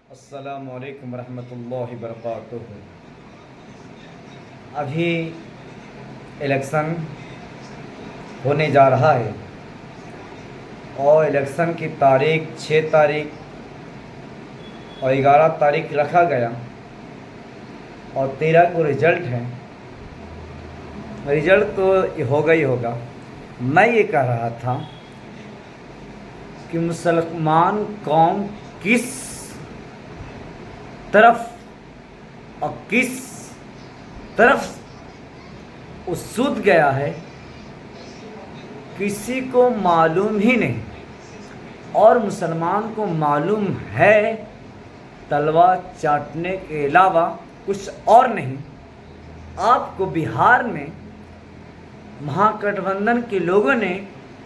अस्सलामु अलैकुम रहमतुल्लाहि वबरकातुहू। अभी इलेक्शन होने जा रहा है और इलेक्शन की तारीख 6 तारीख और 11 तारीख रखा गया और 13 को रिज़ल्ट है। रिज़ल्ट तो होगा ही होगा। मैं ये कह रहा था कि मुसलमान कौम किस तरफ और किस तरफ उसूद गया है किसी को मालूम ही नहीं। और मुसलमान को मालूम है तलवार चाटने के अलावा कुछ और नहीं। आपको बिहार में महागठबंधन के लोगों ने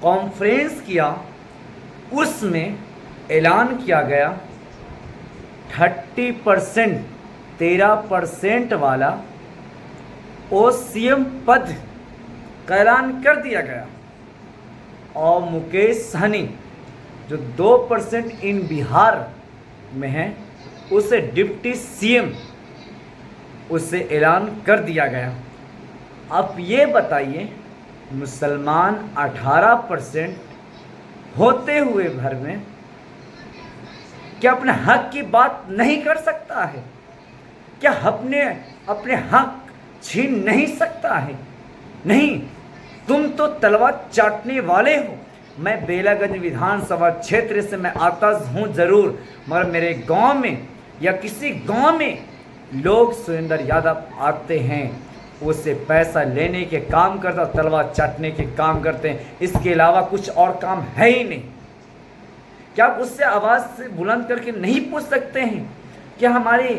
कॉन्फ्रेंस किया, उसमें ऐलान किया गया 30% 13% वाला वो सीएम पद का ऐलान कर दिया गया और मुकेश सहनी जो 2% इन बिहार में है उसे डिप्टी सीएम उसे ऐलान कर दिया गया। अब ये बताइए मुसलमान 18% होते हुए भर में क्या अपने हक की बात नहीं कर सकता है? क्या अपने हक छीन नहीं सकता है? नहीं, तुम तो तलवार चाटने वाले हो। मैं बेलागंज विधानसभा क्षेत्र से मैं आता हूँ ज़रूर, मगर मेरे गांव में या किसी गांव में लोग सुरेंद्र यादव आते हैं, उससे पैसा लेने के काम करता, तलवार चाटने के काम करते हैं। इसके अलावा कुछ और काम है ही नहीं। क्या आप उससे आवाज़ से बुलंद करके नहीं पूछ सकते हैं क्या हमारी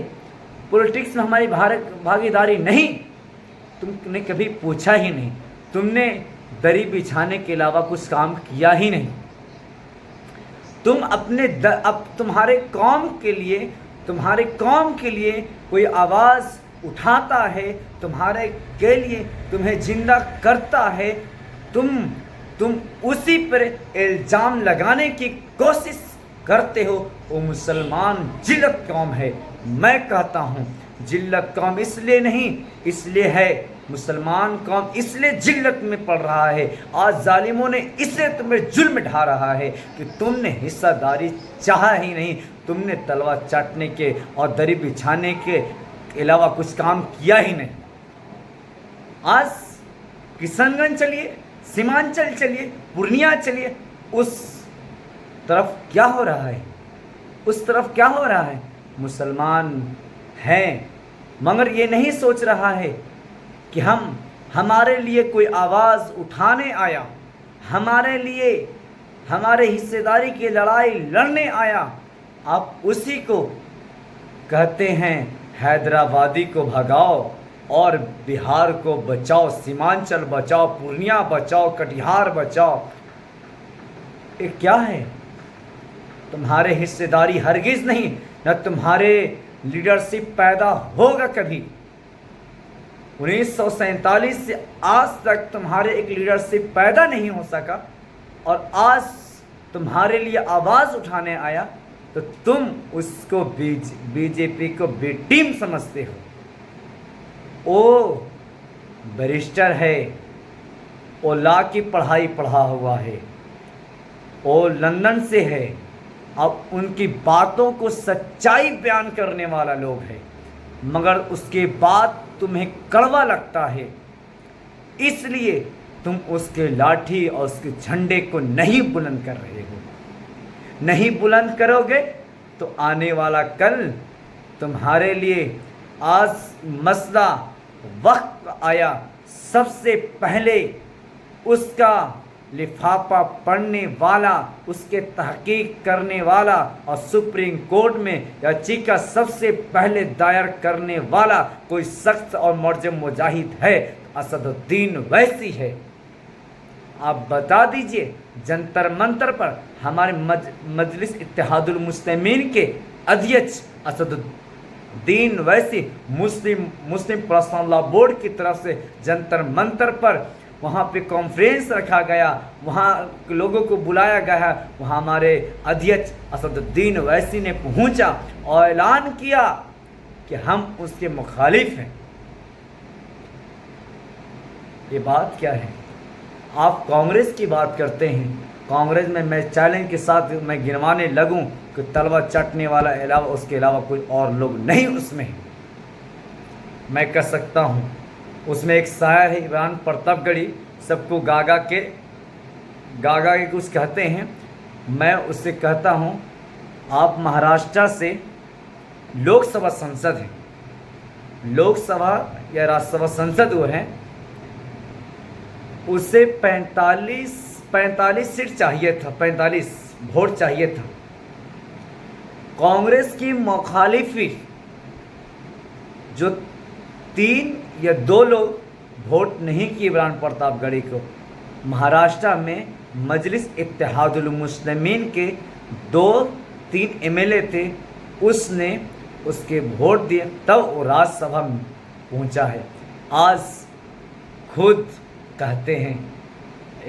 पॉलिटिक्स में हमारी भागीदारी नहीं? तुमने कभी पूछा ही नहीं। तुमने दरी बिछाने के अलावा कुछ काम किया ही नहीं। तुम अब तुम्हारे कौम के लिए कोई आवाज़ उठाता है, तुम्हारे के लिए तुम्हें जिंदा करता है, तुम उसी पर इल्ज़ाम लगाने की कोशिश करते हो। वो मुसलमान जिल्लत कौम है। मैं कहता हूँ जिल्लत कौम इसलिए नहीं, इसलिए है मुसलमान कौम इसलिए जिल्लत में पड़ रहा है। आज जालिमों ने इसलिए तुम्हें जुल्म ढा रहा है कि तुमने हिस्सादारी चाहा ही नहीं। तुमने तलवार चाटने के और दरी बिछाने के अलावा कुछ काम किया ही नहीं। आज किशनगंज चलिए, सीमांचल चलिए, पूर्णिया चलिए, उस तरफ क्या हो रहा है? उस तरफ क्या हो रहा है? मुसलमान हैं मगर ये नहीं सोच रहा है कि हमारे लिए कोई आवाज़ उठाने आया, हमारे लिए हमारे हिस्सेदारी की लड़ाई लड़ने आया। आप उसी को कहते हैं हैदराबादी को भगाओ और बिहार को बचाओ, सीमांचल बचाओ, पूर्णिया बचाओ, कटिहार बचाओ। ये क्या है? तुम्हारे हिस्सेदारी हरगिज़ नहीं, न तुम्हारे लीडरशिप पैदा होगा कभी। 1947 से आज तक तुम्हारे एक लीडरशिप पैदा नहीं हो सका और आज तुम्हारे लिए आवाज़ उठाने आया तो तुम उसको बीजेपी को बी टीम समझते हो। वो बैरिस्टर है, वो लॉ की पढ़ाई पढ़ा हुआ है, वो लंदन से है। अब उनकी बातों को सच्चाई बयान करने वाला लोग है, मगर उसके बाद तुम्हें कड़वा लगता है, इसलिए तुम उसके लाठी और उसके झंडे को नहीं बुलंद कर रहे हो। नहीं बुलंद करोगे तो आने वाला कल तुम्हारे लिए आज मसला वक्त आया, सबसे पहले उसका लिफाफा पढ़ने वाला, उसके तहकीक करने वाला और सुप्रीम कोर्ट में याचिका सबसे पहले दायर करने वाला कोई शख्स और मर्ज मुजाहिद है, असदुद्दीन वैसी है। आप बता दीजिए जंतर मंतर पर हमारे मजलिस इत्तेहादुल मुस्लिमीन के अध्यक्ष असदुद्दीन वैसी मुस्लिम पर्सनल लॉ बोर्ड की तरफ से जंतर मंतर पर वहाँ पे कॉन्फ्रेंस रखा गया, वहाँ लोगों को बुलाया गया। वहाँ हमारे अध्यक्ष असदुद्दीन ओवैसी ने पहुँचा और ऐलान किया कि हम उसके मुखालिफ हैं। ये बात क्या है? आप कांग्रेस की बात करते हैं। कांग्रेस में मैं चैलेंज के साथ मैं गिनवाने लगूं कि तलवा चटने वाला अलावा उसके अलावा कोई और लोग नहीं उसमें हैं। मैं कह सकता हूं उसमें एक शायर है इमरान प्रतापगढ़ी, सबको गागा के कुछ कहते हैं। मैं उससे कहता हूं आप महाराष्ट्र से लोकसभा सांसद हैं, लोकसभा या राज्यसभा सांसद वो हैं, उसे 45 सीट चाहिए था, 45 वोट चाहिए था। कांग्रेस की मुखालिफी जो 3 या 2 लोग वोट नहीं किए इमरान प्रतापगढ़ी को, महाराष्ट्र में मजलिस इत्तेहादुल मुस्लिमीन के 2-3 एमएलए थे, उसने उसके वोट दिए तब वो राज्यसभा में पहुंचा है। आज खुद कहते हैं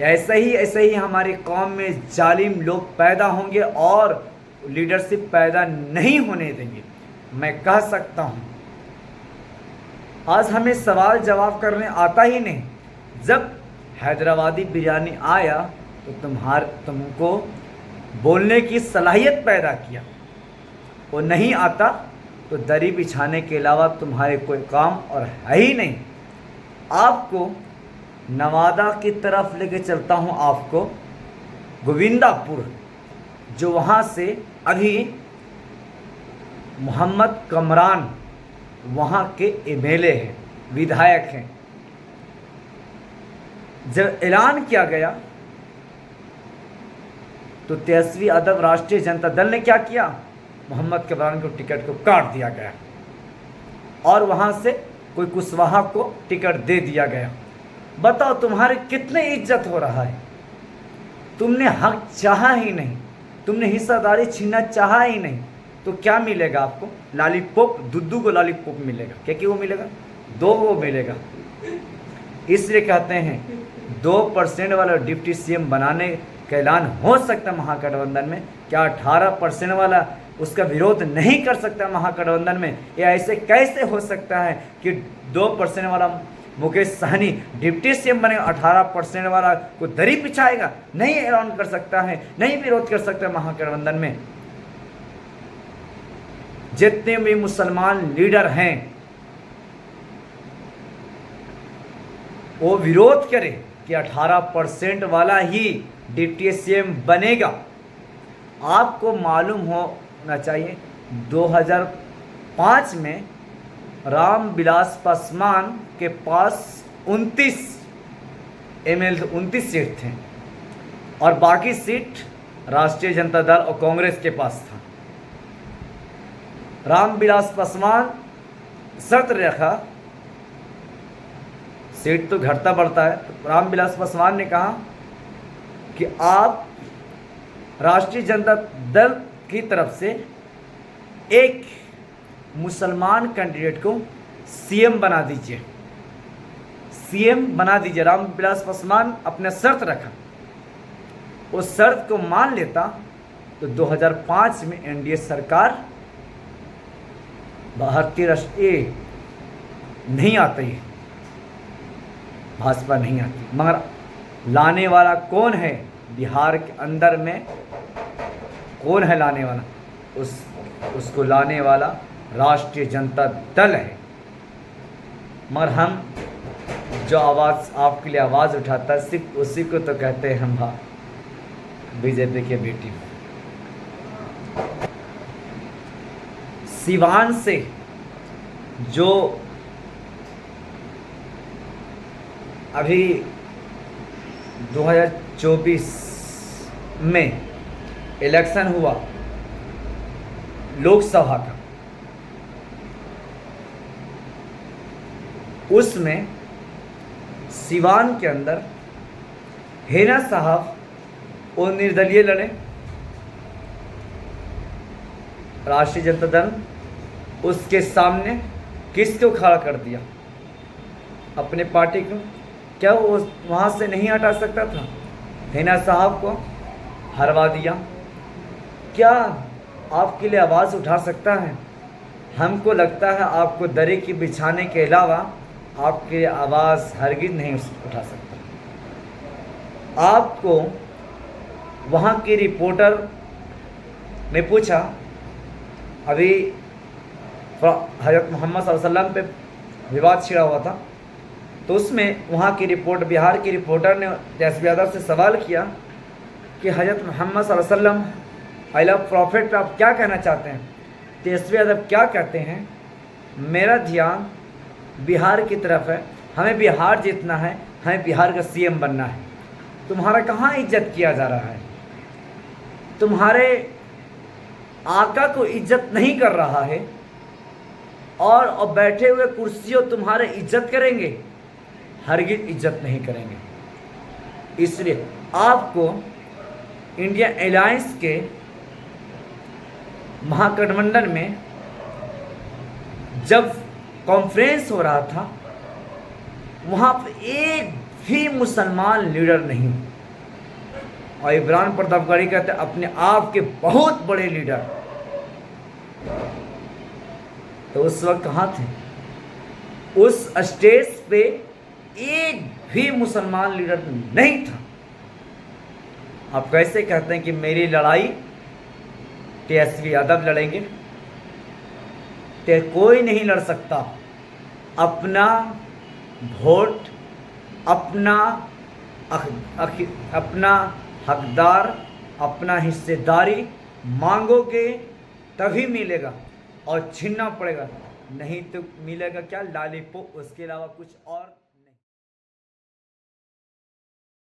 ऐसे ही हमारे कौम में जालिम लोग पैदा होंगे और लीडरशिप पैदा नहीं होने देंगे। मैं कह सकता हूं आज हमें सवाल जवाब करने आता ही नहीं। जब हैदराबादी बिरयानी आया तो तुमको बोलने की सलाहियत पैदा किया, वो नहीं आता तो दरी बिछाने के अलावा तुम्हारे कोई काम और है ही नहीं। आपको नवादा की तरफ लेके चलता हूँ, आपको गोविंदापुर, जो वहाँ से अभी मोहम्मद कमरान वहाँ के एमएलए हैं, विधायक हैं। जब ऐलान किया गया तो तेजस्वी यादव राष्ट्रीय जनता दल ने क्या किया, मोहम्मद कमरान को टिकट को काट दिया गया और वहाँ से कोई कुशवाहा को टिकट दे दिया गया। बताओ तुम्हारे कितने इज्जत हो रहा है। तुमने हक चाहा ही नहीं, तुमने हिस्सेदारी छीनना चाहा ही नहीं, तो क्या मिलेगा आपको? लॉलीपॉप, दुद्दू को लॉलीपॉप मिलेगा, क्या वो मिलेगा? 2 वो मिलेगा। इसलिए कहते हैं 2% वाला डिप्टी सीएम बनाने का ऐलान हो सकता है महागठबंधन में। क्या 18% वाला उसका विरोध नहीं कर सकता महागठबंधन में? ये ऐसे कैसे हो सकता है कि 2% वाला मुकेश सहनी डिप्टी सीएम बनेगा, 18% वाला को दरी पिछाएगा? नहीं ऐलान कर सकता है, नहीं विरोध कर सकता महागठबंधन में। जितने भी मुसलमान लीडर हैं वो विरोध करे कि 18% वाला ही डिप्टी सीएम बनेगा। आपको मालूम होना चाहिए 2005 में रामविलास पासवान के पास 29 एमएलए 29 सीट थे और बाकी सीट राष्ट्रीय जनता दल और कांग्रेस के पास था। रामविलास पासवान शर्त रखा, सीट तो घटता बढ़ता है, तो रामविलास पासवान ने कहा कि आप राष्ट्रीय जनता दल की तरफ से एक मुसलमान कैंडिडेट को सीएम बना दीजिए, सीएम बना दीजिए। रामविलास पासवान अपने शर्त रखा, उस शर्त को मान लेता तो 2005 में एनडीए सरकार भारतीय राष्ट्रीय नहीं आती, भाजपा नहीं आती। मगर लाने वाला कौन है बिहार के अंदर में? कौन है लाने वाला? उसको लाने वाला राष्ट्रीय जनता दल है। मगर हम जो आवाज़ आपके लिए आवाज़ उठाता है सिर्फ उसी को तो कहते हैं हम बीजेपी के बेटी। सिवान से जो अभी 2024 में इलेक्शन हुआ लोकसभा का, उसमें सिवान के अंदर हेना साहब वो निर्दलीय लड़े, राष्ट्रीय जनता दल उसके सामने किसको खड़ा कर दिया? अपने पार्टी को। क्या वो वहाँ से नहीं हटा सकता था? हिना साहब को हरवा दिया। क्या आपके लिए आवाज़ उठा सकता है? हमको लगता है आपको दरी की बिछाने के अलावा आपके लिए आवाज़ हरगिज़ नहीं उठा सकता। आपको वहाँ की रिपोर्टर ने पूछा, अभी हज़रत मोहम्मद सल्लल्लाहु अलैहि वसल्लम पे विवाद छिड़ा हुआ था, तो उसमें वहाँ की बिहार की रिपोर्टर ने तेजस्वी यादव से सवाल किया कि हज़रत मोहम्मद सल्लल्लाहु अलैहि वसल्लम आई लव प्रॉफिट पे आप क्या कहना चाहते हैं? तेजस्वी यादव क्या कहते हैं, मेरा ध्यान बिहार की तरफ है, हमें बिहार जीतना है, हमें बिहार का सीएम बनना है। तुम्हारा कहाँ इज्जत किया जा रहा है? तुम्हारे आका को इज्जत नहीं कर रहा है और बैठे हुए कुर्सियों तुम्हारे इज्जत करेंगे? हरगिज़ इज्जत नहीं करेंगे। इसलिए आपको इंडिया अलायंस के महागठबंधन में जब कॉन्फ्रेंस हो रहा था, वहाँ पर एक भी मुसलमान लीडर नहीं, और इमरान प्रतापगढ़ी कहते अपने आप के बहुत बड़े लीडर, तो उस वक्त कहाँ थे? उस स्टेज पे एक भी मुसलमान लीडर नहीं था। आप कैसे कहते हैं कि मेरी लड़ाई तेजस्वी यादव लड़ेंगे? कोई नहीं लड़ सकता। अपना वोट, अपना हकदार, अपना हिस्सेदारी मांगोगे तभी मिलेगा, और छीनना पड़ेगा, नहीं तो मिलेगा क्या? लॉलीपॉप, उसके अलावा कुछ और